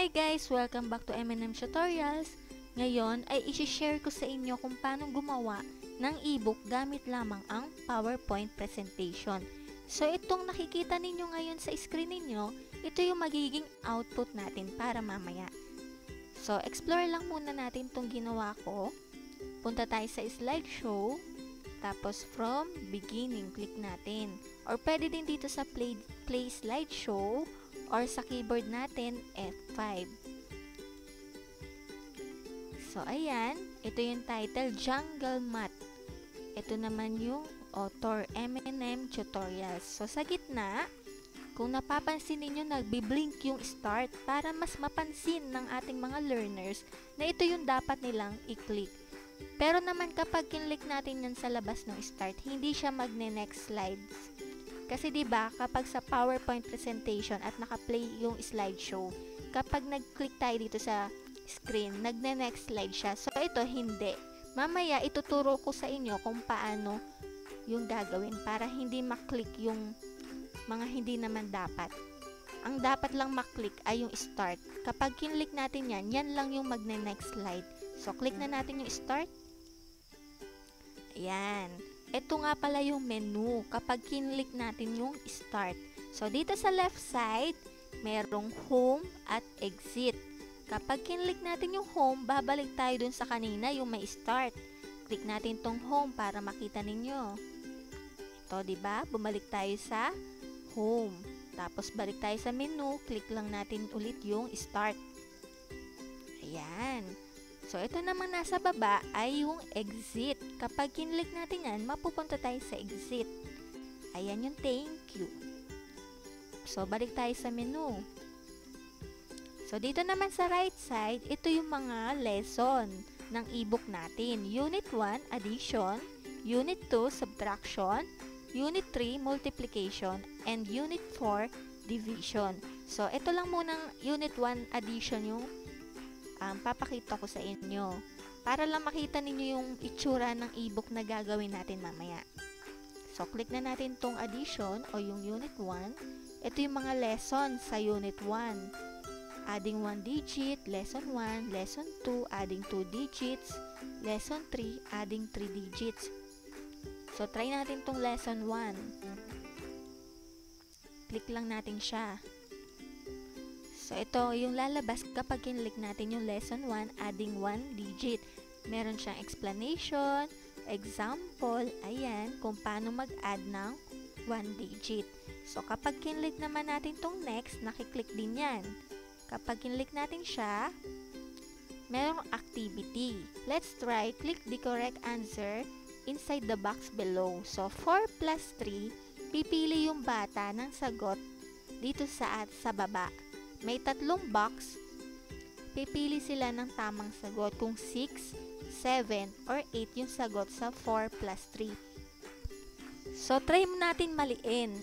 Hi guys! Welcome back to M&M Tutorials. Ngayon ay isi-share ko sa inyo kung paano gumawa ng ebook gamit lamang ang PowerPoint presentation. So itong nakikita ninyo ngayon sa screen ninyo, ito yung magiging output natin para mamaya. So explore lang muna natin itong ginawa ko. Punta tayo sa slideshow. Tapos from beginning, click natin. Or pwede din dito sa play slideshow or sa keyboard natin, F5. So, ayan. Ito yung title, Jungle Math. Ito naman yung author, M&M Tutorials. So, sa gitna, kung napapansin ninyo, nagbi-blink yung start para mas mapansin ng ating mga learners na ito yung dapat nilang i-click. Pero naman kapag kinlik natin yan sa labas ng start, hindi siya magne-next slides. Kasi 'di ba, kapag sa PowerPoint presentation at naka-play yung slideshow, kapag nag-click tayo dito sa screen, nagne-next slide siya. So ito hindi. Mamaya ituturo ko sa inyo kung paano yung gagawin para hindi maklik yung mga hindi naman dapat. Ang dapat lang maklik ay yung start. Kapag kinlik natin yan, yan lang yung magne-next slide. So click na natin yung start. Ayan. Ito nga pala yung menu kapag kinlik natin yung start. So, dito sa left side, merong home at exit. Kapag kinlik natin yung home, babalik tayo dun sa kanina, yung may start. Click natin tong home para makita ninyo. Ito, diba? Bumalik tayo sa home. Tapos, balik tayo sa menu. Click lang natin ulit yung start. Ayan. So, ito naman nasa baba ay yung exit. Kapag kinlik natin yan, mapupunta tayo sa exit. Ayan yung thank you. So, balik tayo sa menu. So, dito naman sa right side, ito yung mga lesson ng ebook natin. Unit 1, addition. Unit 2, subtraction. Unit 3, multiplication. And Unit 4, division. So, ito lang munang Unit 1, addition yung papakita ko sa inyo para lang makita ninyo yung itsura ng ebook na gagawin natin mamaya. So, click na natin tong addition o yung unit 1. Ito yung mga lesson sa unit 1. Adding 1 digit, lesson 1, lesson 2, adding 2 digits, lesson 3, adding 3 digits. So, try natin tong lesson 1. Click lang natin siya. So, ito yung lalabas kapag kinlik natin yung lesson 1, adding 1 digit. Meron siyang explanation, example, ayan, kung paano mag-add ng 1 digit. So, kapag kinlik naman natin tong next, nakiklik din yan. Kapag kinlik natin siya, merong activity. Let's try, click the correct answer inside the box below. So, 4 plus 3, pipili yung bata ng sagot dito sa baba. May tatlong box, pipili sila ng tamang sagot kung 6, 7, or 8 yung sagot sa 4 plus 3. So, try natin maliin.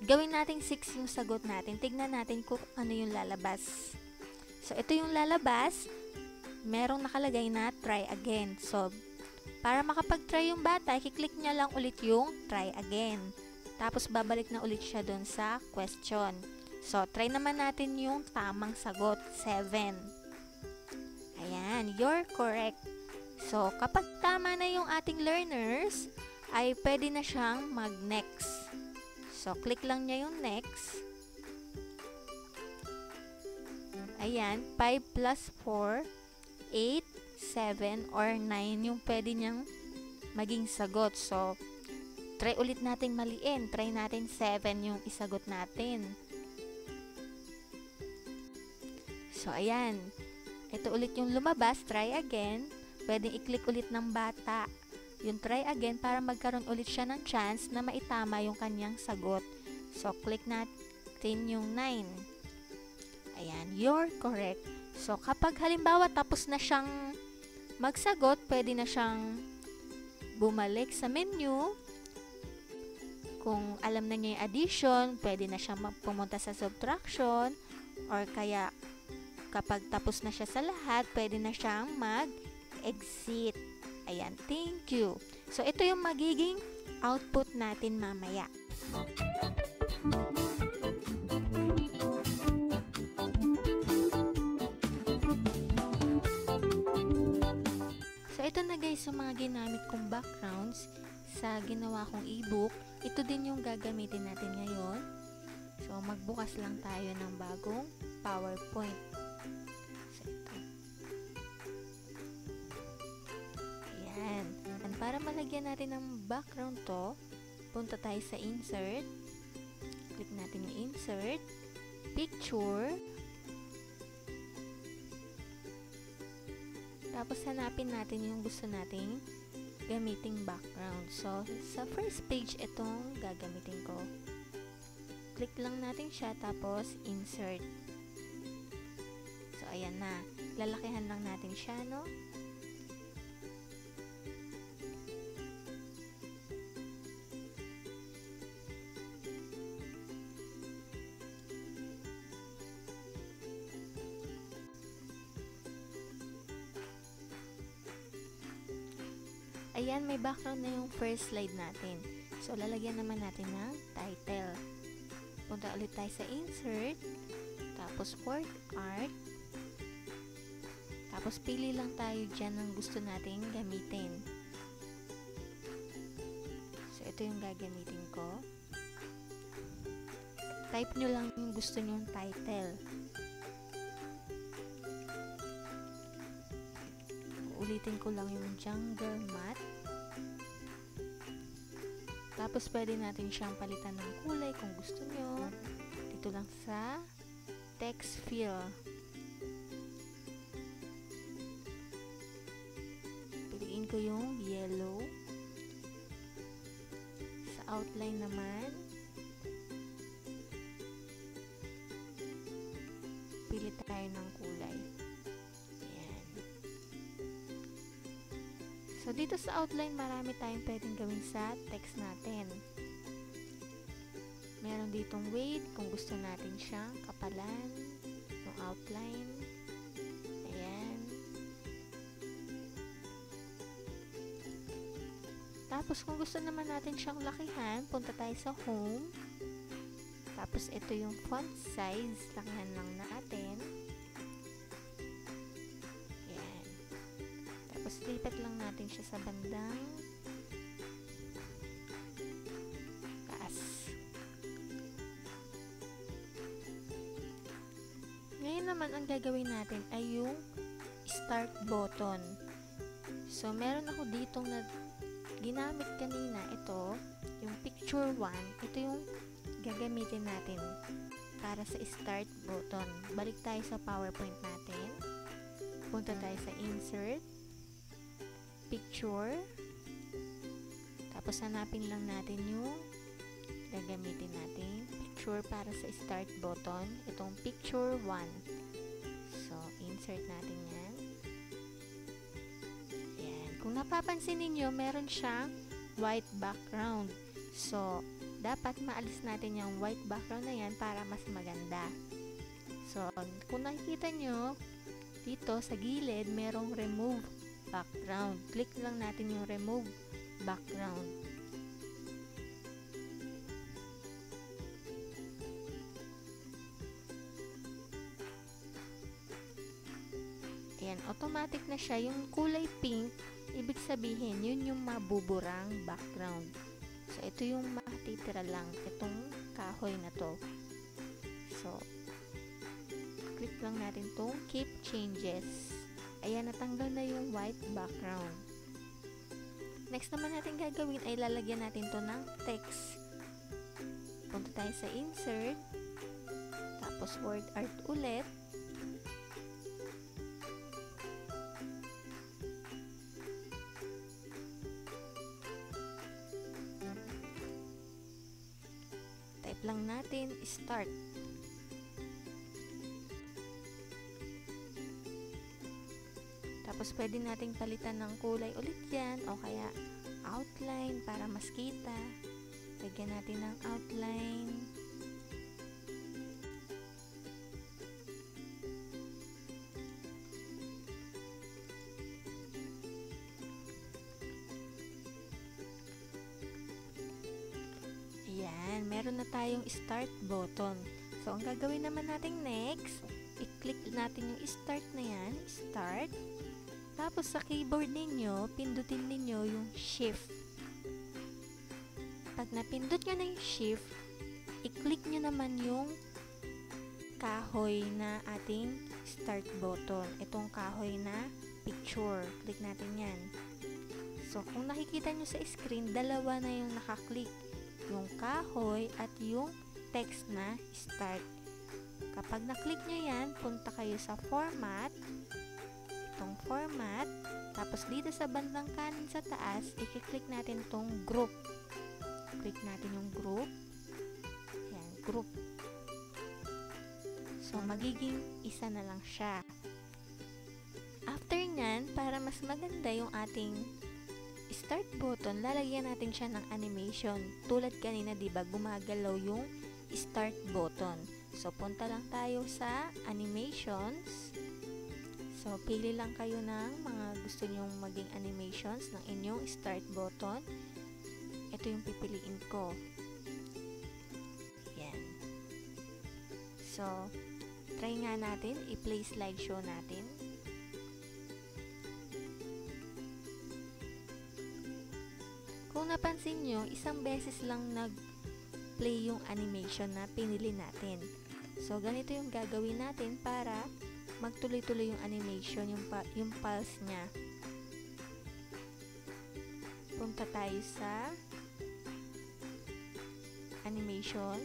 Gawin natin 6 yung sagot natin. Tignan natin kung ano yung lalabas. So, ito yung lalabas. Merong nakalagay na try again. So, para makapag-try yung bata, kiklik niya lang ulit yung try again. Tapos, babalik na ulit siya dun sa question. So, try naman natin yung tamang sagot, 7. Ayan, you're correct. So, kapag tama na yung ating learners, ay pwede na siyang mag-next. So, click lang niya yung next. Ayan, 5 plus 4, 8, 7, or 9 yung pwede niyang maging sagot. So, try ulit natin maliin. Try natin 7 yung isagot natin. So, ayan. Ito ulit yung lumabas. Try again. Pwedeng i-click ulit ng bata yung try again para magkaroon ulit siya ng chance na maitama yung kanyang sagot. So, click natin yung 9. Ayan. You're correct. So, kapag halimbawa tapos na siyang magsagot, pwede na siyang bumalik sa menu. Kung alam na niya yung addition, pwede na siyang pumunta sa subtraction, or kaya kapag tapos na siya sa lahat, pwede na siyang mag-exit. Ayan, thank you. So, ito yung magiging output natin mamaya. guys, sa mga ginamit kong backgrounds sa ginawa kong ebook, ito din yung gagamitin natin ngayon. So, magbukas lang tayo ng bagong PowerPoint. So, ito. Ayan. And para malagyan natin ng background to, punta tayo sa Insert. Click natin yung Insert. Picture. Tapos hanapin natin yung gusto nating gamiting background. So, sa first page itong gagamitin ko. Click lang natin siya, tapos insert. So, ayan na. Lalakihan lang natin siya, no? Ayan, may background na yung first slide natin. So, lalagyan naman natin ng title. Punta ulit tayo sa Insert. Tapos, Word Art. Tapos, pili lang tayo dyan ng gusto nating gamitin. So, ito yung gagamitin ko. Type nyo lang yung gusto nyong title. Ulitin ko lang yung Jungle Matte. Tapos, pwede natin siyang palitan ng kulay kung gusto nyo. Dito lang sa text fill. Piliin ko yung yellow. Sa outline naman, pili tayo ng kulay. So, dito sa outline, marami tayong pwedeng gawin sa text natin. Meron ditong weight, kung gusto natin siyang kapalan, yung outline. Ayan. Tapos, kung gusto naman natin siyang lakihan, punta tayo sa home. Tapos, ito yung font size. Lakihan lang natin. Lipat lang natin siya sa bandang taas. Ngayon naman, ang gagawin natin ay yung start button. So, meron ako ditong na ginamit kanina. Ito, yung picture 1. Ito yung gagamitin natin para sa start button. Balik tayo sa PowerPoint natin. Punta tayo sa Insert. Picture. Tapos hanapin lang natin yung gagamitin natin. Picture para sa start button. Itong picture 1. So, insert natin yan. Ayan. Kung napapansin ninyo, meron siyang white background. So, dapat maalis natin yung white background na yan para mas maganda. So, kung nakikita nyo, dito sa gilid, merong remove background. Click lang natin yung remove background. Ayan, automatic na siya. Yung kulay pink, ibig sabihin, yun yung mabuburang background. So, ito yung matitira lang. Itong kahoy na to. So, click lang natin itong keep changes. Ayan, natanggal na yung white background. Next naman natin gagawin ay lalagyan natin to ng text. Punta tayo sa Insert. Tapos Word Art ulit. Type lang natin Start. Tapos, pwede nating palitan ng kulay ulit yan, o kaya outline para mas kita. Lagyan natin ng outline. Ayan, meron na tayong start button. So, ang gagawin naman natin next, i-click natin yung start na yan, start. Tapos sa keyboard ninyo, pindutin ninyo yung shift. Pag napindot nyo na yung shift, i-click nyo naman yung kahoy na ating start button. Itong kahoy na picture. Click natin yan. So, kung nakikita nyo sa screen, dalawa na yung nakaklik. Yung kahoy at yung text na start. Kapag na-click nyo yan, punta kayo sa format. Itong format. Tapos dito sa bandang kanan sa taas, i-click natin itong group. Click natin yung group. Ayan, group. So, magiging isa na lang siya. After nyan, para mas maganda yung ating start button, lalagyan natin siya ng animation. Tulad kanina, diba, gumagalaw yung start button. So, punta lang tayo sa animations. So, pili lang kayo ng mga gusto nyong maging animations ng inyong start button. Ito yung pipiliin ko. Yan. So, try nga natin, i-play slideshow natin. Kung napansin nyo, isang beses lang nag-play yung animation na pinili natin. So, ganito yung gagawin natin para magtuloy-tuloy yung animation, yung pulse niya. Punta tayo sa animation,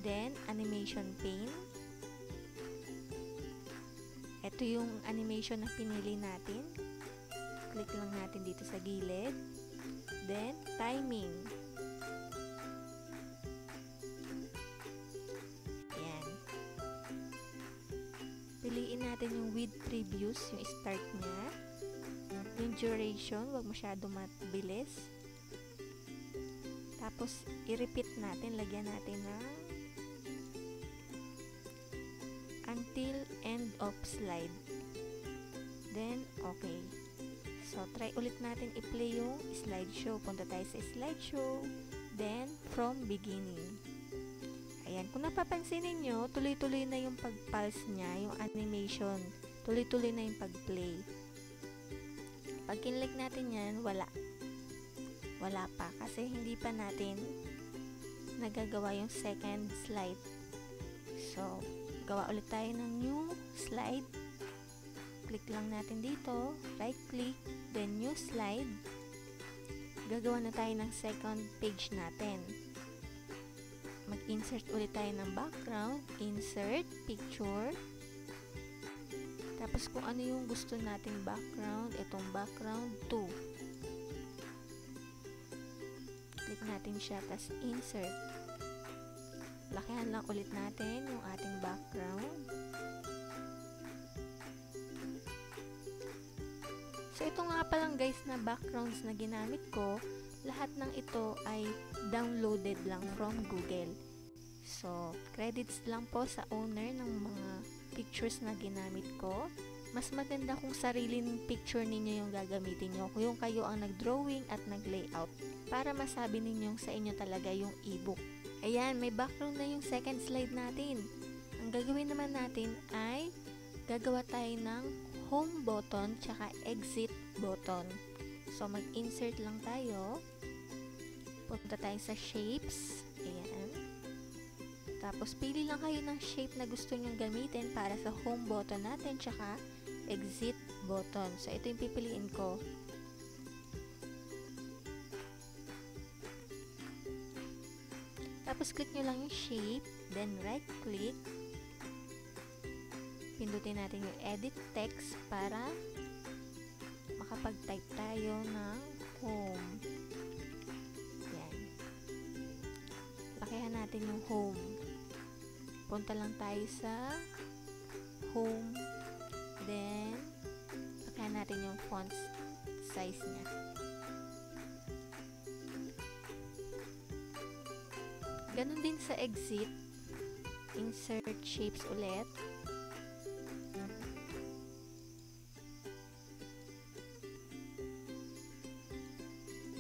then animation pane. Ito yung animation na pinili natin. Click lang natin dito sa gilid. Then, timing. Ayan. Piliin natin yung with previous, yung start niya. Yung duration, wag masyado mabilis. Tapos, i-repeat natin, lagyan natin ng until end of slide. Then, okay. So, try ulit natin i-play yung slideshow. Punta tayo sa slideshow. Then, from beginning. Ayan. Kung napapansin ninyo, tuloy-tuloy na yung pag-pulse niya, yung animation. Tuloy-tuloy na yung pag-play. Pag kinlik natin yan, wala. Wala pa. Kasi hindi pa natin nagagawa yung second slide. So, gawa ulit tayo ng new slide. Click lang natin dito, right click, then new slide. Gagawa na tayo ng second page natin. Mag-insert ulit tayo ng background, insert, picture. Tapos kung ano yung gusto nating background, itong background 2. Click natin siya, tapos insert. Lakihan lang ulit natin yung ating background. So, ito nga palang guys na backgrounds na ginamit ko, lahat ng ito ay downloaded lang from Google. So, credits lang po sa owner ng mga pictures na ginamit ko. Mas maganda kung sariling picture ninyo yung gagamitin nyo, kung yung kayo ang nag-drawing at nag-layout, para masabi ninyong sa inyo talaga yung ebook. Ayan, may background na yung second slide natin. Ang gagawin naman natin ay gagawa tayo ng home button tsaka exit button. So, mag-insert lang tayo. Punta tayo sa shapes. Ayan. Tapos, pili lang kayo ng shape na gusto nyong gamitin para sa home button natin tsaka exit button. So, ito yung pipiliin ko. Tapos, click nyo lang yung shape. Then, right click. Pindutin natin yung edit text para makapag-type tayo ng home. Yan. Lakihan natin yung home. Punta lang tayo sa home. Then, lakihan natin yung font size niya. Ganon din sa exit. Insert shapes ulit.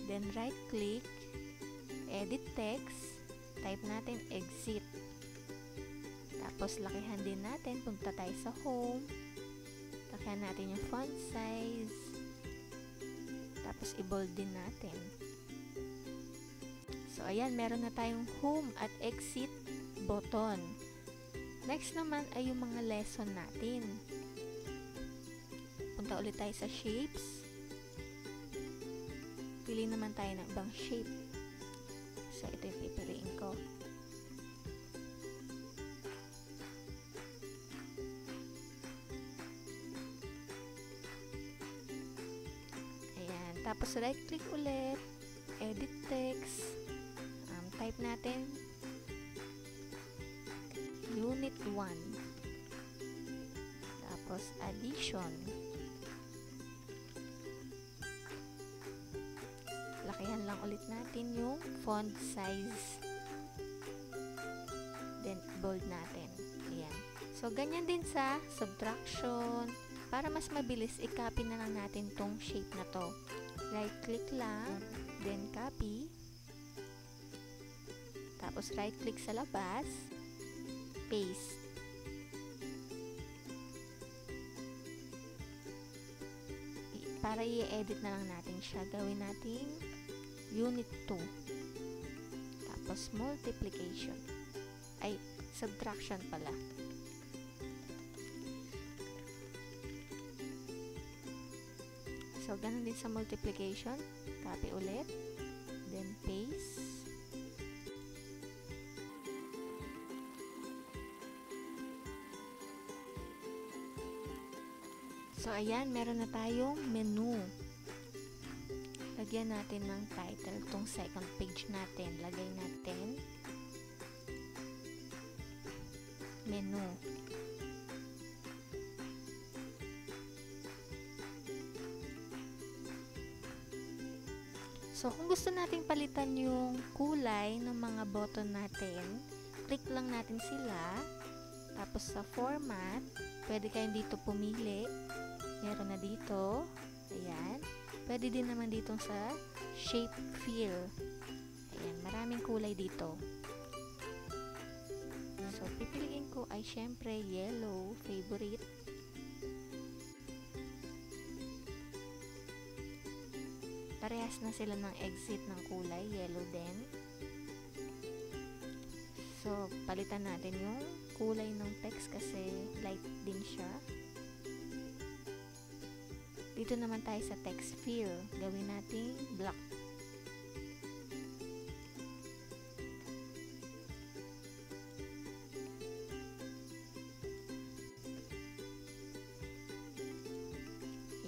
Then right click, edit text, type natin exit. Tapos lakihan din natin, punta tayo sa home. Lagyan natin yung font size. Tapos i-bold din natin. So, ayan, meron na tayong home at exit button. Next naman ay yung mga lesson natin. Punta ulit tayo sa shapes. Pili naman tayo ng ibang shape. So, ito yung pipiliin ko. Ayan. Tapos, right-click ulit. Edit text. Type natin Unit 1. Tapos, addition. Lakihan lang ulit natin yung font size. Then, bold natin. Ayan. So, ganyan din sa subtraction. Para mas mabilis, i-copy na lang natin tong shape na to. Right-click lang. Then, copy. Tapos, right-click sa labas. Paste. Para i-edit na lang natin siya, gawin natin Unit 2. Tapos, multiplication. Ay, subtraction pala. So, ganun din sa multiplication. Copy ulit. Then, paste. So, ayan, meron na tayong menu. Lagyan natin ng title. Itong second page natin. Lagay natin menu. So, kung gusto nating palitan yung kulay ng mga button natin, click lang natin sila. Tapos sa format, pwede kayong dito pumili. Meron na dito. Ayan. Pwede din naman dito sa shape fill. Ayan. Maraming kulay dito. So, pipiliin ko ay syempre yellow, favorite. Parehas na sila ng exit ng kulay, yellow din. So, palitan natin yung kulay ng text kasi light din siya. Dito naman tayo sa text fill. Gawin natin black.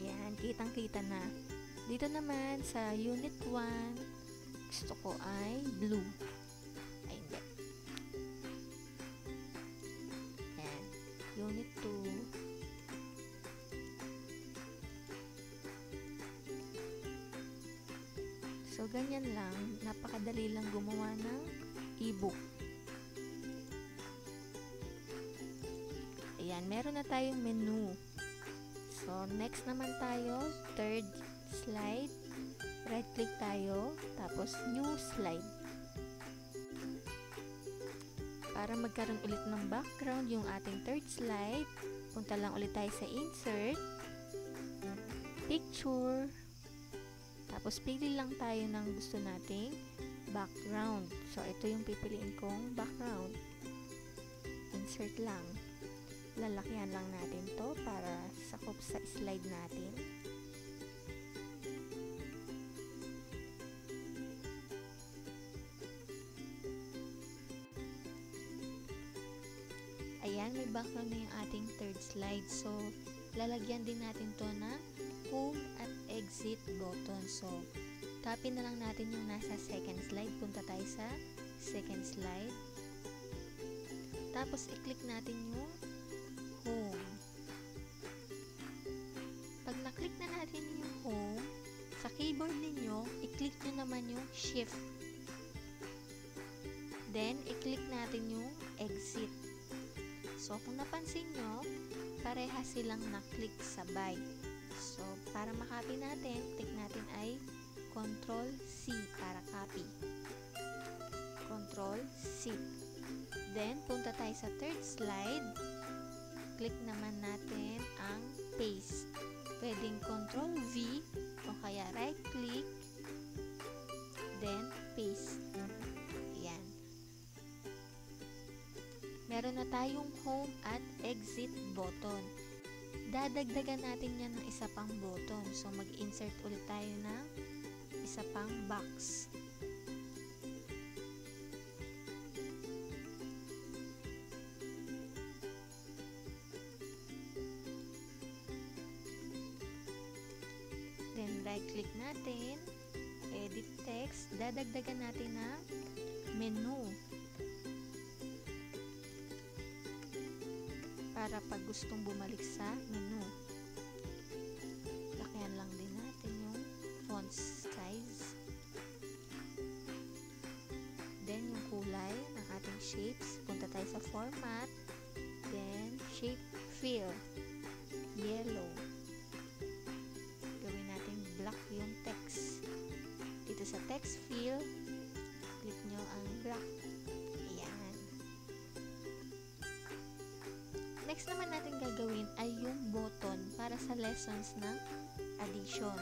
Ayan, kitang-kita na. Dito naman sa Unit 1, gusto ko ay blue. Ay, hindi. Ayan. Unit 2. So, ganyan lang. Napakadali lang gumawa ng e-book. Ayan, meron na tayong menu. So, next naman tayo, third slide. Right-click tayo, tapos new slide. Para magkaroon ulit ng background yung ating third slide, punta lang ulit tayo sa insert, picture, tapos pili lang tayo ng gusto nating background. So, ito yung pipiliin kong background. Insert lang. Lalakihan lang natin to para sakop sa slide natin. Ayan, may background na yung ating third slide. So, lalagyan din natin to na home at exit button. So, copy na lang natin yung nasa second slide. Punta tayo sa second slide. Tapos, i-click natin yung home. Pag na-click na natin yung home, sa keyboard ninyo, i-click nyo naman yung shift. Then, i-click natin yung exit. So, kung napansin nyo, pareha silang na-click sabay. So, para makopy natin, click natin ay Ctrl-C para copy. Ctrl-C. Then, punta tayo sa third slide. click naman natin ang paste. Pwedeng Control V o kaya right click, then paste. Ayan. Meron na tayong home at exit button. Dadagdagan natin yan ng isa pang button. So, mag-insert ulit tayo ng isa pang box. Then, right-click natin, edit text, dadagdagan natin ng menu. Para pag gustong bumalik sa menu. Lakihan lang din natin yung font size. Then, yung kulay ng ating shapes. Punta tayo sa format. Then, shape fill. Yellow. Gawin natin black yung text. Dito sa text fill, click nyo ang black. Ayan. Next naman natin gagawin ay yung button para sa lessons ng addition.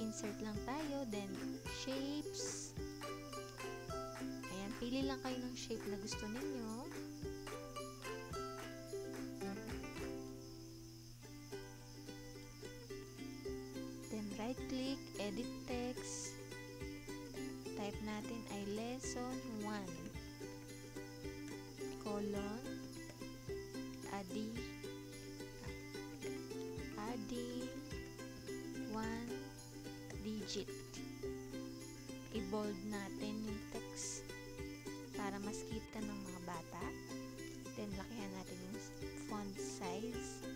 Insert lang tayo, then shapes. Ayan, pili lang kayo ng shape na gusto ninyo. Then right click, edit text. Type natin ay lesson 1 colon adding 1 digit. I-bold natin yung text para mas kita ng mga bata. Then, lakihan natin yung font size.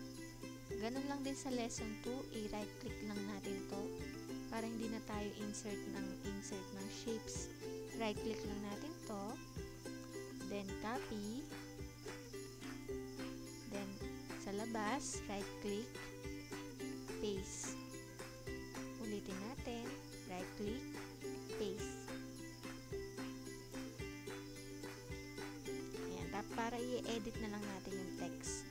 Ganun lang din sa lesson 2, i-right click lang natin to para hindi na tayo insert ng shapes. Right click lang natin to, then copy, then sa labas, right click, paste. Ulitin natin, right click, paste. Ayan, para i-edit na lang natin yung text.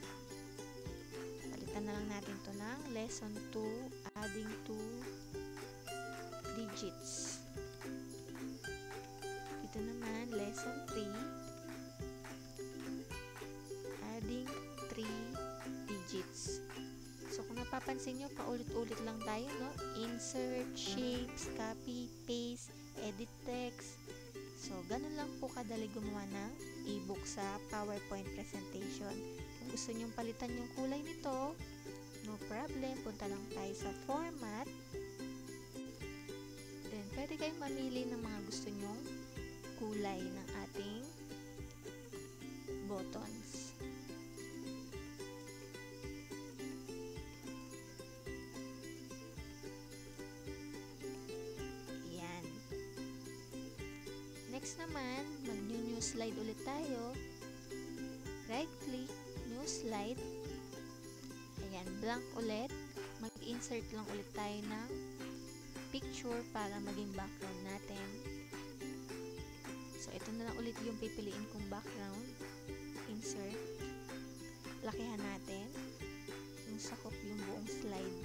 Palitan na lang natin to ng lesson 2, adding 2 digits. Dito naman, lesson 3, adding 3 digits. So, kung napapansin nyo, paulit-ulit lang tayo, no? Insert, shapes, copy, paste, edit text. So, ganun lang po kadali gumawa ng ebook sa PowerPoint presentation. Kung gusto nyong palitan yung kulay nito, no problem. Punta lang tayo sa format. Then, pwede kayong mamili ng mga gusto nyong kulay ng ating buttons. Ayan. Next naman, mag-new slide ulit tayo. Right click, new slide. Ayan, blank ulit. Mag-insert lang ulit tayo ng picture para maging background natin. So, ito na lang ulit yung pipiliin kong background. Insert. Lakihan natin. Yung sakop yung buong slide.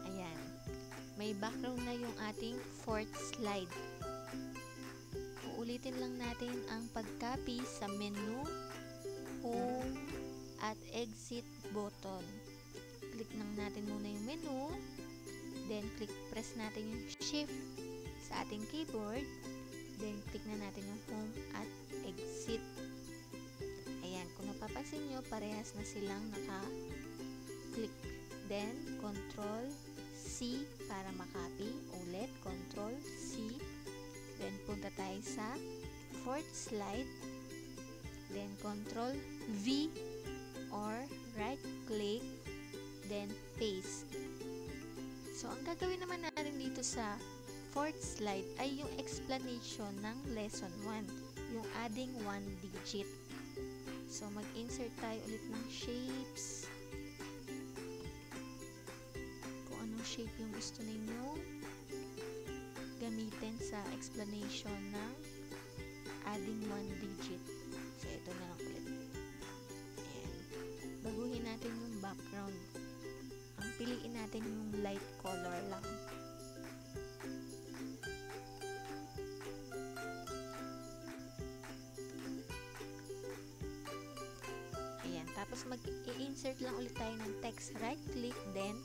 Ayan. May background na yung ating fourth slide. Uulitin lang natin ang pag-copy sa menu, home, at exit button. Click lang natin muna yung menu, then press natin yung shift sa ating keyboard, then click na natin yung home at exit. Ayan, kung napapansin nyo, parehas na silang naka-click. Then, Control C para makopy. Ulit, Control C. Then, punta tayo sa fourth slide. Then, Control V or right click. Then, paste. So, ang gagawin naman natin dito sa fourth slide ay yung explanation ng lesson 1. Yung adding 1 digit. So, mag-insert tayo ulit ng shapes. shape yung gusto ninyong gamitin sa explanation ng adding one digit. So, ito na lang ulit. Ayan. Baguhin natin yung background. Ang piliin natin yung light color lang. Ayan. Tapos mag-i-insert lang ulit tayo ng text. Right click, then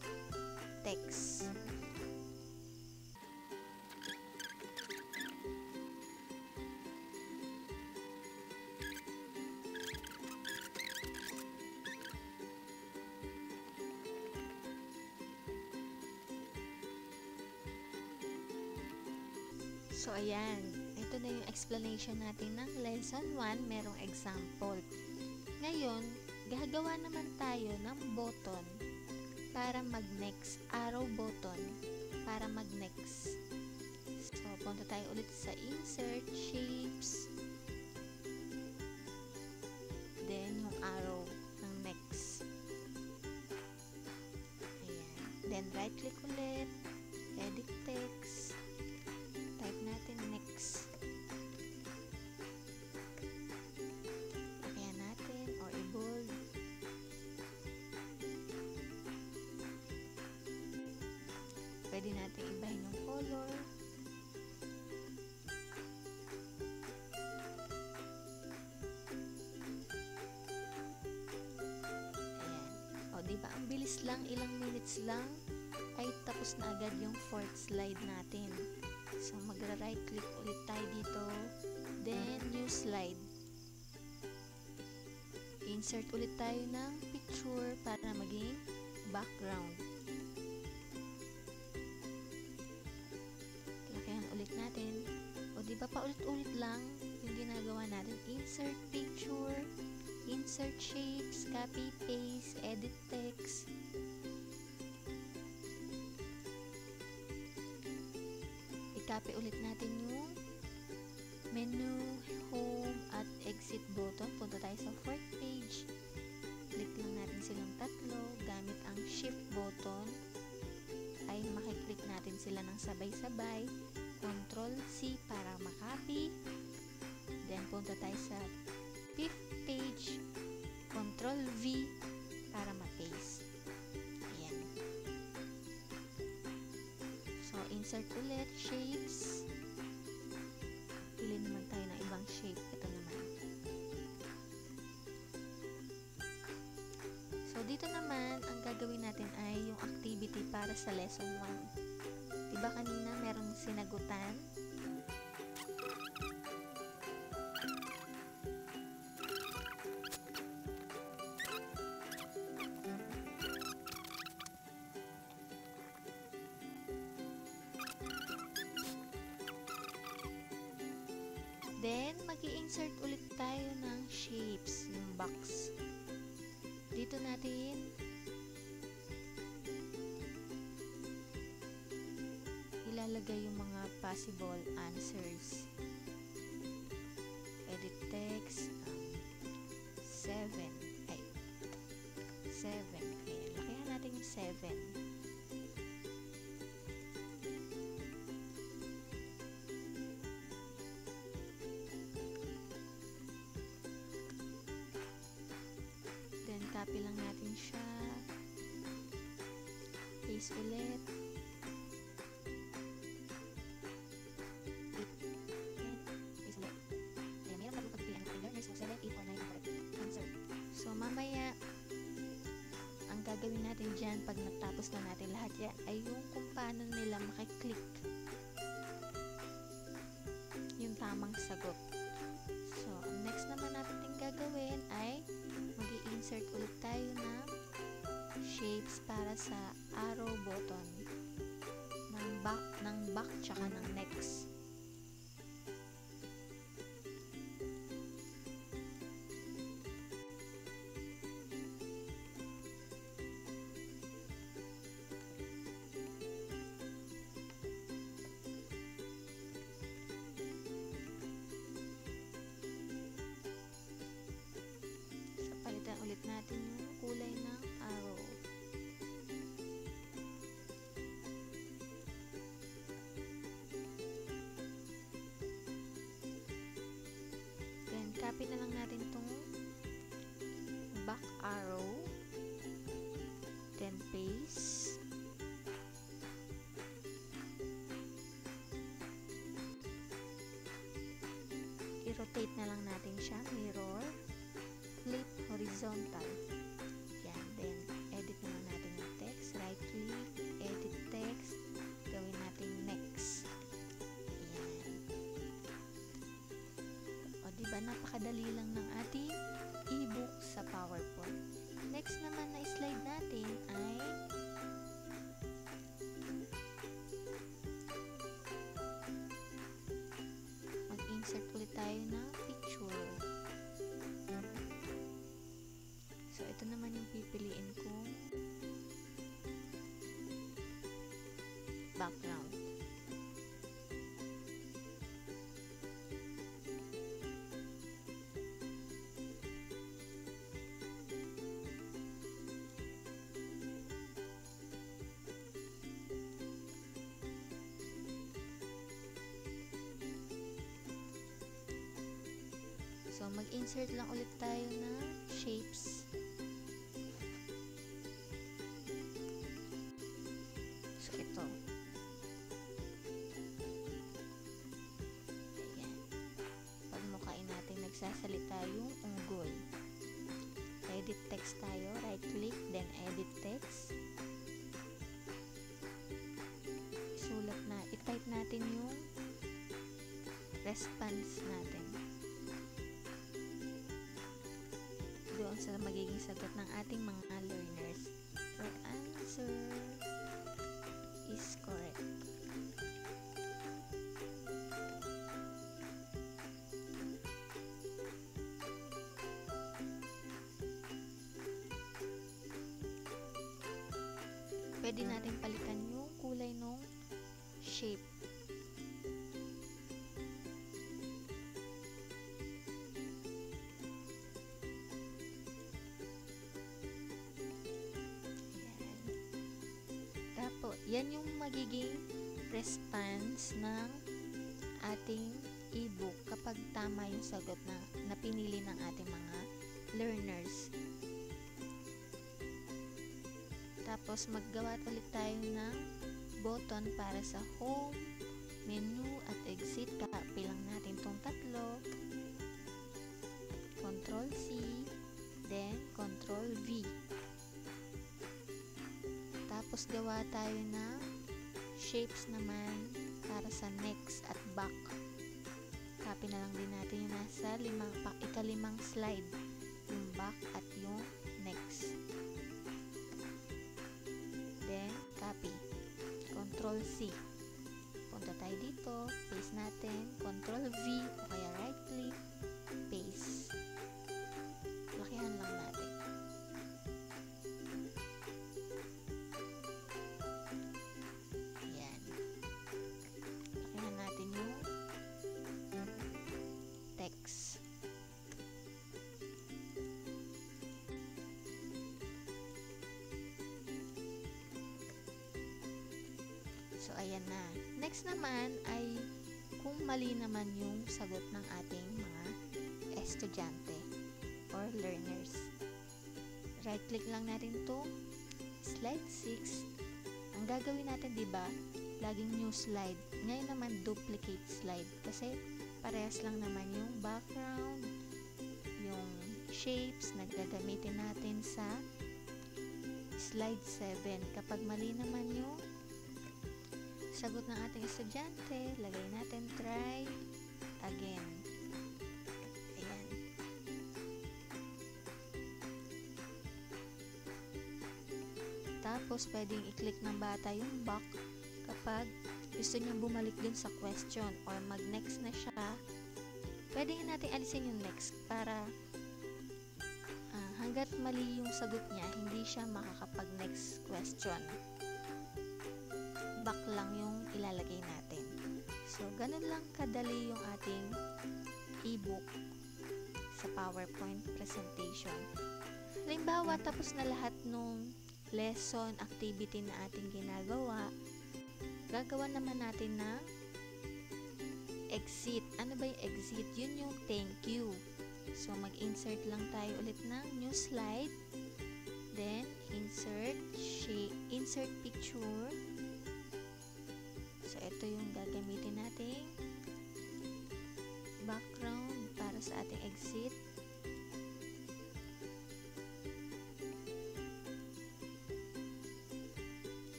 text. So, ayan. Ito na yung explanation natin ng lesson 1. Merong example. Ngayon, gagawa naman tayo ng button para mag-next. Arrow button para mag-next. So, punta tayo ulit sa Insert, Shapes. Then, yung arrow ng next. Ayan. Then, right-click ulit. Edit text. Type natin next. Lagyan natin or i-bold. Pwede natin ibahin yung color. Ayan. O, diba? Ang bilis lang, ilang minutes lang ay tapos na agad yung fourth slide natin. So, magra-right click ulit tayo dito. Then, new slide. Insert ulit tayo ng picture para maging background. Lakayan ulit natin. O, diba pa ulit-ulit lang yung ginagawa natin. Insert picture, insert shapes, copy, paste, edit text. I-copy ulit natin yung menu, home, at exit button. Punta tayo sa fourth page. Click lang natin silang tatlo. Gamit ang shift button ay makiklik natin sila ng sabay-sabay. Control C para makopy. Then punta tayo sa fifth page. Control V para ma-paste. Ayan. So, insert ulit, shapes. Pili naman tayo ng ibang shape. Ito naman. So, dito naman, ang gagawin natin ay yung activity para sa lesson 1. Diba kanina merong sinagutan? Then, mag-i-insert ulit tayo ng shapes, yung box. Dito natin ilalagay yung mga possible answers. Edit text, 7. Ay, 7. Ayan, lakayan natin yung 7. Copy lang natin siya. Paste ulit. Paste ulit. Ayan, meron na pagpilihan ng learners kung select 8 or 9 correct answer. So, mamaya, ang gagawin natin dyan pag natapos na natin lahat yan ay yung kung paano nila makiklik yung tamang sagot. So, ang next naman natin gagawin ay mag-i-insert ulit tayo ng shapes para sa arrow button ng back tsaka ng next. Ulit natin yung kulay ng arrow. copy na lang natin tong back arrow, then paste. I-rotate na lang natin siya, mirror, flip horizontal. Yan, then edit na lang natin yung text, right click, edit text, gawin natin next. Yan. O diba, napakadali lang ng ating e-book sa PowerPoint. Next naman na slide natin ay mag-insert ulit tayo ng picture. So, ito naman yung pipiliin kong background. So, mag-insert lang ulit tayo ng shapes. So, ito. Ayan. Pagmukain natin nagsasalita yung unggoy. Edit text tayo. Right click, then edit text. Isulat na. I-type natin yung response natin doon sa magiging sagot ng ating mga learners. Your answer is correct. Pwede natin palitan yung kulay ng shape. Yan yung magiging response ng ating e-book kapag tama yung sagot na napinili ng ating mga learners. Tapos maggawa ulit tayo ng button para sa home, menu at exit. Copy lang natin tong tatlo. Control C, then Control V. Tapos gawa tayo ng shapes naman para sa next at back. Copy na lang din natin yung nasa ikalimang slide, yung back at yung next. Then copy, Control C. Punta tayo dito, paste natin, Control V o kaya right click, paste. Lakihan lang natin. So, ayan na. Next naman ay kung mali naman yung sagot ng ating mga estudyante or learners. Right-click lang natin to slide 6. Ang gagawin natin, diba, laging new slide. Ngayon naman, duplicate slide. Kasi parehas lang naman yung background, yung shapes na gagamitin natin sa slide 7. Kapag mali naman yung sagot ng ating estudyante, lagay natin try again. Ayan. Tapos, pwedeng i-click ng bata yung back kapag gusto niya bumalik dun sa question or mag-next na siya. Pwede natin alisin yung next para hanggat mali yung sagot niya, hindi siya makakapag-next question. Back lang yung ilalagay natin. So, ganun lang kadali yung ating e-book sa PowerPoint presentation. Halimbawa, tapos na lahat nung lesson, activity na ating ginagawa, gagawa naman natin ng exit. Ano ba yung exit? Yun yung thank you. So, mag-insert lang tayo ulit ng new slide. Then, insert picture. So, ito yung gagamitin nating background para sa ating exit.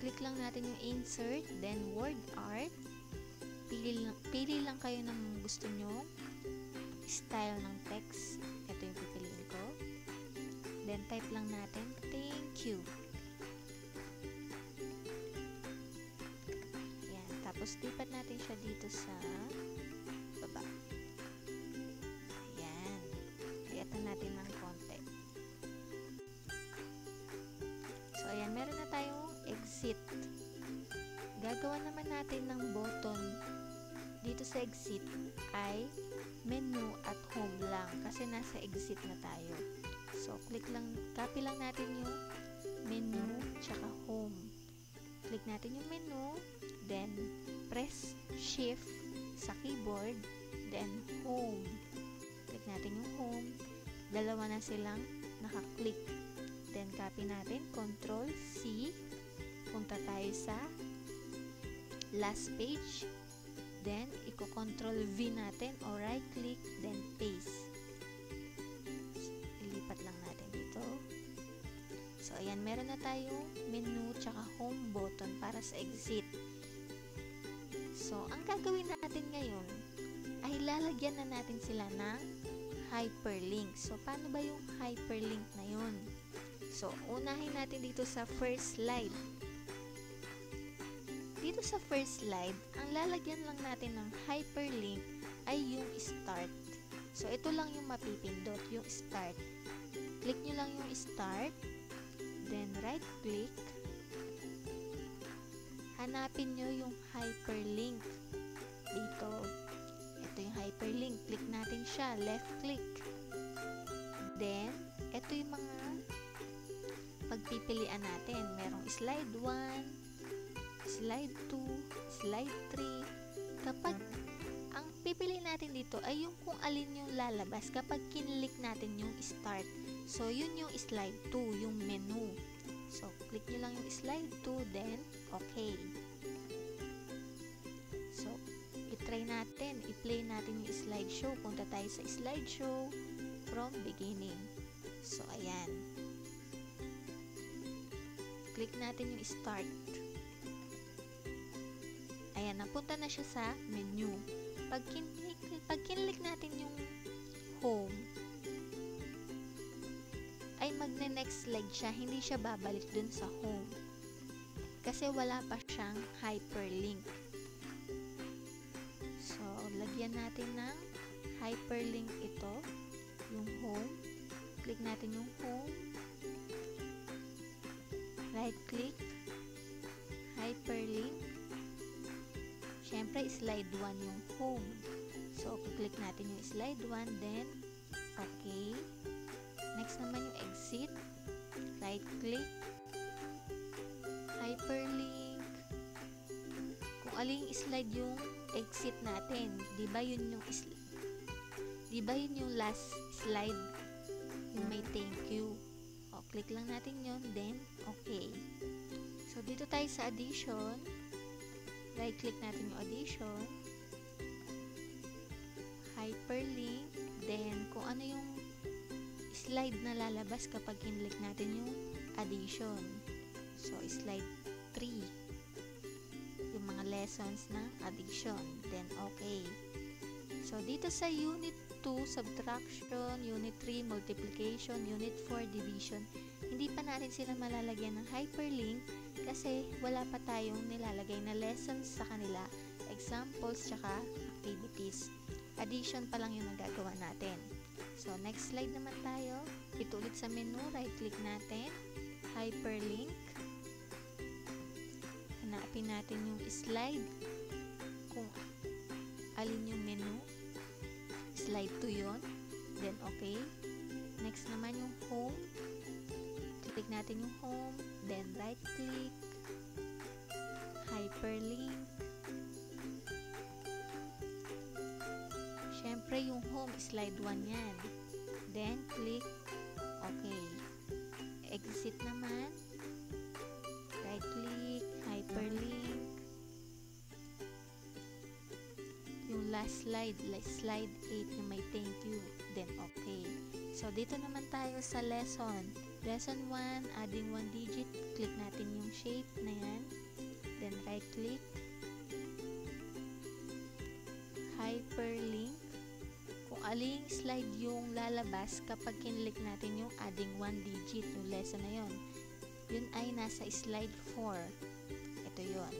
Click lang natin yung insert, then word art. Pili lang kayo ng gusto nyo style ng text. Ito yung pipiliin ko. Then type lang natin thank you. Ayan. Tapos lipat natin siya dito sa baba. Ayan. Hayatan natin ng konti. So ayan, meron na tayong exit. Gagawa naman natin ng button dito sa exit ay menu at home lang kasi nasa exit na tayo. So, copy lang natin yung menu tsaka home. Click natin yung menu, then press shift sa keyboard, then home. Click natin yung home. Dalawa na silang naka-click. Then, copy natin, Control C. Punta tayo sa last page. Then, i-control V natin o right click, then paste. Ilipat lang natin dito. So, ayan, meron na tayong menu tsaka home button para sa exit. So, ang gagawin natin ngayon ay lalagyan na natin sila ng hyperlink. So, paano ba yung hyperlink na yun? So, unahin natin dito sa first slide. Dito sa first slide, ang lalagyan lang natin ng hyperlink ay yung start. So, ito lang yung mapipindot, yung start. Click nyo lang yung start, then right click. Hanapin nyo yung hyperlink. Dito. Ito yung hyperlink. Click natin siya, left click. Then, ito yung mga pagpipilian natin. Merong slide 1, slide 2, slide 3. Kapag ang pipili natin dito ay yung kung alin yung lalabas kapag kinlik natin yung start. So, yun yung slide 2, yung menu. So, click nyo lang yung slide 2, then okay. So, i-try natin, i-play natin yung slideshow. Punta tayo sa slideshow from beginning. So, ayan. Click natin yung start. Ayan, napunta na siya sa menu. Pag kinlik natin yung home, ay magne-next slide siya. Hindi siya babalik dun sa home. Kasi wala pa siyang hyperlink. So, lagyan natin ng hyperlink ito. Yung home. Click natin yung home. Right click. Hyperlink. Siyempre, slide 1 yung home. So, click natin yung slide 1, then, okay. Next naman yung exit. Right click. Hyperlink. Kung aling slide yung exit natin, di ba yun yung last slide? Yung may thank you. O, click lang natin yun, then, okay. So, dito tayo sa addition. Right click natin yung addition, hyperlink, then kung ano yung slide na lalabas kapag kinlik natin yung addition. So, slide 3, yung mga lessons ng addition, then okay. So, dito sa unit 2, subtraction, unit 3, multiplication, unit 4, division, hindi pa natin sila malalagyan ng hyperlink kasi wala pa tayong nilalagay na lessons sa kanila, examples, tsaka activities. Addition pa lang yung nagagawa natin. So, next slide naman tayo. Ito ulit sa menu, right click natin, hyperlink. Hanapin natin yung slide kung alin yung menu. Slide 2 yun. Then, okay. Next naman yung home. Click natin yung home. Then, right click. Hyperlink. Syempre, yung home, slide 1 yan. Then, click OK. Exit naman. Right-click, hyperlink. Yung last slide, slide 8 yung may thank you. Then, OK. So, dito naman tayo sa lesson. Lesson 1, adding 1 digit. Click natin yung shape na yan. Then, right-click. Hyperlink. Kung aling slide yung lalabas kapag kinlik natin yung adding 1 digit, yung lesson na yun. Yun ay nasa slide 4. Ito yun.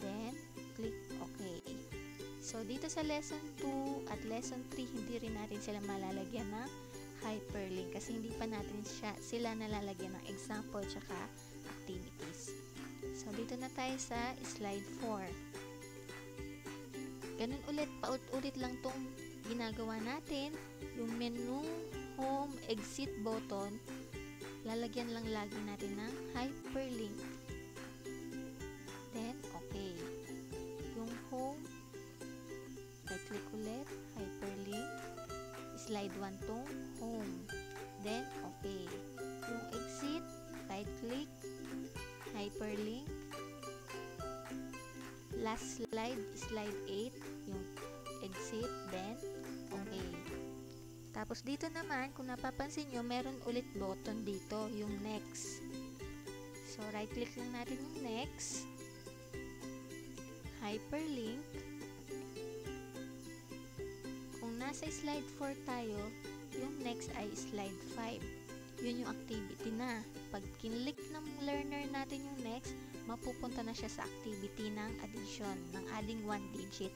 Then, click OK. So, dito sa lesson 2 at lesson 3, hindi rin natin sila malalagyan ng hyperlink kasi hindi pa natin sila nalalagyan ng example tsaka activities. So, dito na tayo sa slide 4. Ganun ulit, paulit-ulit lang itong ginagawa natin. Yung menu, home, exit button, lalagyan lang lagi natin ng hyperlink. Then, okay. Yung home, right-click ulit, hyperlink. Slide 1 tong home. Then, okay. Yung exit, right-click, hyperlink. Last slide, slide 8, yung exit, then, okay. Tapos dito naman, kung napapansin nyo, meron ulit button dito, yung next. So, right-click lang natin yung next. Hyperlink. Kung nasa slide 4 tayo, yung next ay slide 5. Yun yung activity na. Pag kinlik ng learner natin yung next, mapupunta na siya sa activity ng addition, ng adding 1 digit.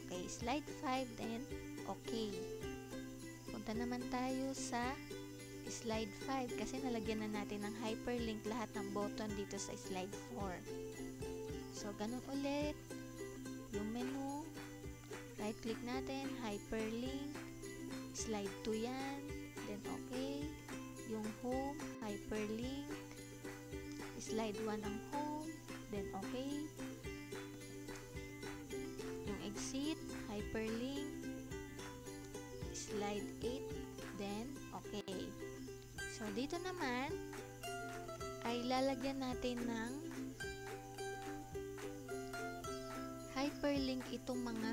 Okay, slide 5, then okay. Punta naman tayo sa slide 5 kasi nalagyan na natin ng hyperlink lahat ng button dito sa slide 4. So, ganun ulit. Yung menu, right click natin, hyperlink, slide 2 yan, then okay. Yung home, hyperlink, slide 1 ang home, then okay. Yung exit, hyperlink, slide 8, then okay. So, dito naman ay lalagyan natin ng hyperlink itong mga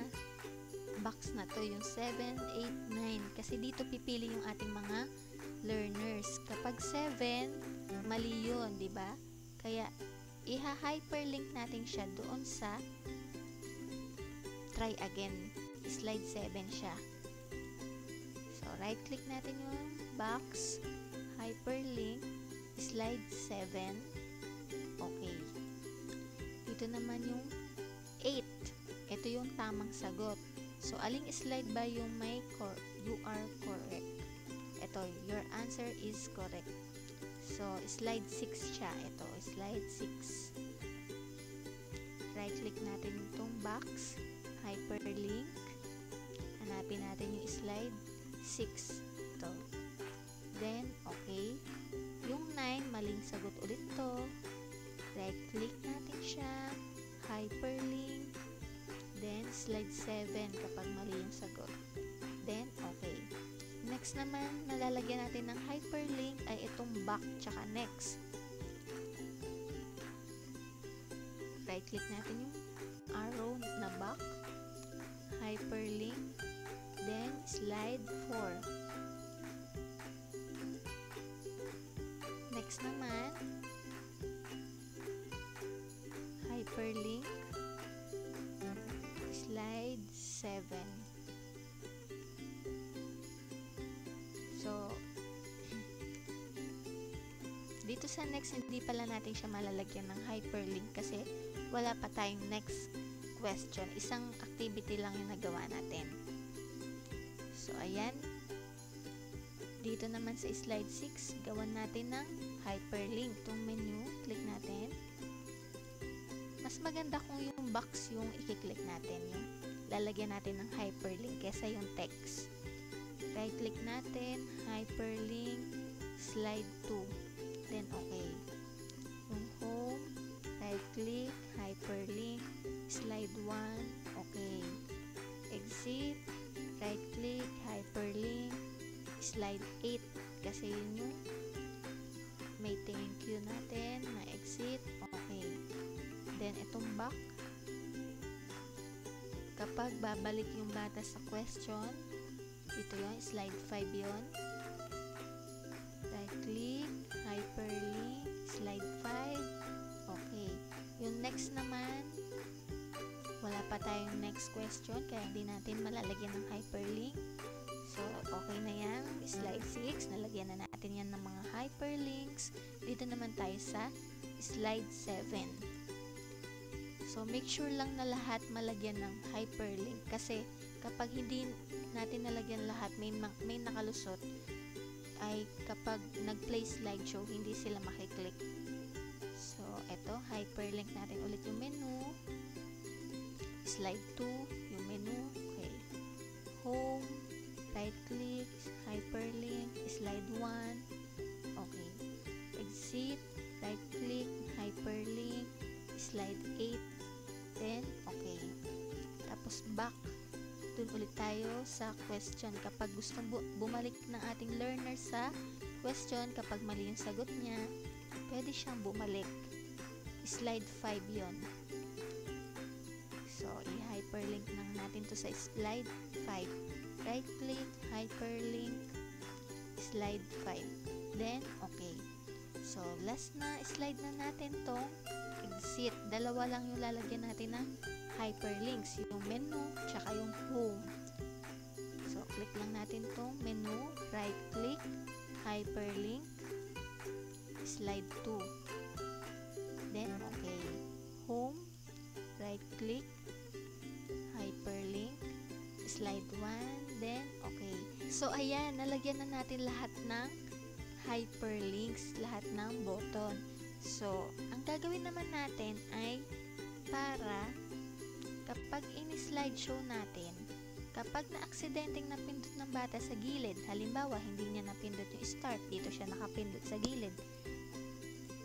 box na to, yung 7, 8, 9. Kasi dito pipili yung ating mga learners. Kapag 7, mali yun, di ba? Kaya, iha-hyperlink natin siya doon sa try again. Slide 7 siya. So, right-click natin yung box, hyperlink, slide 7. Okay. Dito naman yung 8. Ito yung tamang sagot. So, aling slide ba yung may you are correct? Ito, your answer is correct. So, slide 6 siya. Ito, slide 6. Right-click natin itong box, hyperlink. Hanapin natin yung slide 6. Ito. Then, okay. Yung 9, maling sagot ulit to. Right-click natin siya, hyperlink. Then, slide 7 kapag mali yung sagot. Then, okay. Next naman, nalalagyan natin ng hyperlink ay itong back tsaka next. Right-click natin yung arrow na back, hyperlink, then slide 4. Next naman, hyperlink, slide 7. So, dito sa next, hindi pala natin siya malalagyan ng hyperlink kasi wala pa tayong next question. Isang activity lang yung nagawa natin. So, ayan. Dito naman sa slide 6, gawan natin ng hyperlink. Itong menu, click natin. Mas maganda kung yung box yung i-click natin. Yung lalagyan natin ng hyperlink kesa yung text. Right-click natin, hyperlink, slide 2. Then, okay. Yung home, right-click, hyperlink, slide 1, okay. Exit, right click, hyperlink, slide 8 kasi yun yung may thank you natin na exit. Okay, then itong back, kapag babalik yung bata sa question, ito yun, slide 5 yun, right click, hyperlink, slide 5. Okay, yung next naman, wala pa tayong next question kaya hindi natin malalagyan ng hyperlink. So, okay na yan. Slide 6, nalagyan na natin yan ng mga hyperlinks. Dito naman tayo sa slide 7. So, make sure lang na lahat malagyan ng hyperlink. Kasi, kapag hindi natin nalagyan lahat, may nakalusot, ay kapag nag-play slideshow, hindi sila makiklik. So, eto, hyperlink natin ulit yung menu. Slide 2, yung menu. Okay. Home. Right click, hyperlink, slide 1, okay, exit, right click, hyperlink, slide 8, then okay, tapos back, dun ulit tayo sa question. Kapag gustong bumalik ng ating learner sa question, kapag mali yung sagot niya, pwede siyang bumalik. Slide 5 yon. So, i-hyperlink lang natin to sa slide 5. Right click, hyperlink, slide 5. Then, okay. So, last na slide na natin tong exit. Dalawa lang yung lalagyan natin ng hyperlinks. Yung menu, tsaka yung home. So, click lang natin tong menu, right click, hyperlink, slide 2. Then, okay. Home, right click, hyperlink, slide 1, then okay. So ayan, nalagyan na natin lahat ng hyperlinks, lahat ng button. So, ang gagawin naman natin ay para kapag in-slideshow natin, kapag na-aksidenteng napindot ng bata sa gilid, halimbawa hindi niya napindot yung start, dito siya nakapindot sa gilid,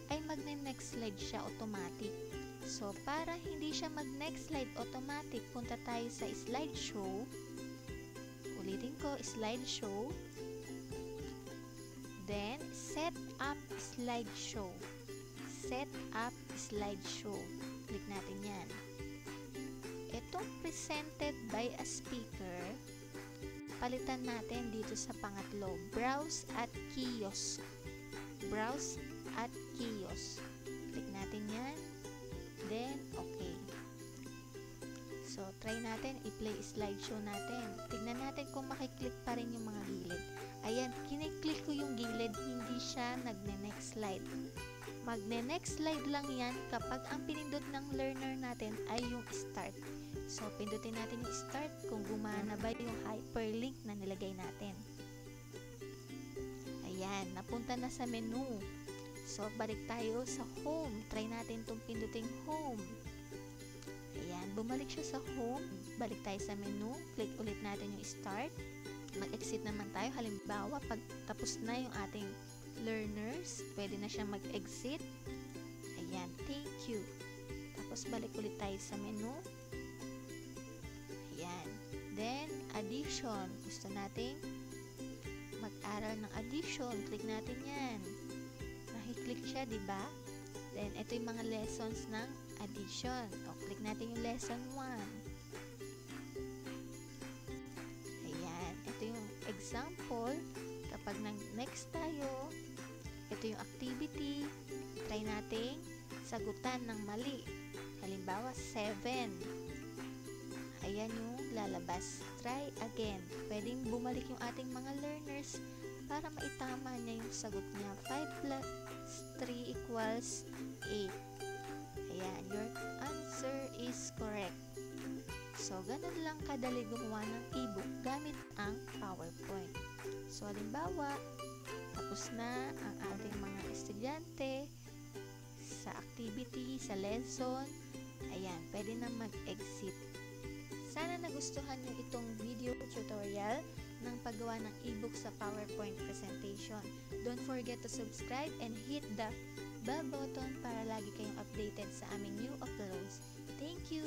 ay magne-next slide siya automatic. So, para hindi siya mag-next slide automatic, punta tayo sa slideshow. Ulitin ko, slideshow. Then, set up slideshow. Set up slideshow. Click natin yan. Itong presented by a speaker, palitan natin dito sa pangatlo. Browse at kiosk. Browse at kiosk. Click natin yan. Then, okay. So, try natin, i-play slideshow natin. Tignan natin kung makiklik pa rin yung mga gilid. Ayan, kiniklik ko yung gilid, hindi siya nagne-next slide. Magne-next slide lang yan kapag ang pinindot ng learner natin ay yung start. So, pindutin natin yung start kung gumana ba yung hyperlink na nilagay natin. Ayan, napunta na sa menu. So, balik tayo sa home. Try natin itong pinduting home. Ayan, bumalik siya sa home. Balik tayo sa menu. Click ulit natin yung start. Mag-exit naman tayo. Halimbawa, pag tapos na yung ating learners, pwede na siya mag-exit. Ayan, thank you. Tapos, balik ulit tayo sa menu. Ayan. Then, addition. Gusto nating mag-aral ng addition. Click natin yan. Click siya, di ba? Then, ito yung mga lessons ng addition. O, click natin yung lesson 1. Ayan. Ito yung example. Kapag next tayo, ito yung activity. Try natin sagutan ng mali. Halimbawa, 7. Ayan yung lalabas. Try again. Pwedeng bumalik yung ating mga learners para maitama niya yung sagot niya. 5 plus 3 equals 8. Ayan, your answer is correct. So, ganun lang kadali gumawa ng ebook gamit ang PowerPoint. So, halimbawa, tapos na ang ating mga estudyante sa activity, sa lesson. Ayan, pwede na mag-exit. Sana nagustuhan nyo itong video tutorial ng paggawa ng ebook sa PowerPoint presentation. Don't forget to subscribe and hit the bell button para lagi kayong updated sa aming new uploads. Thank you!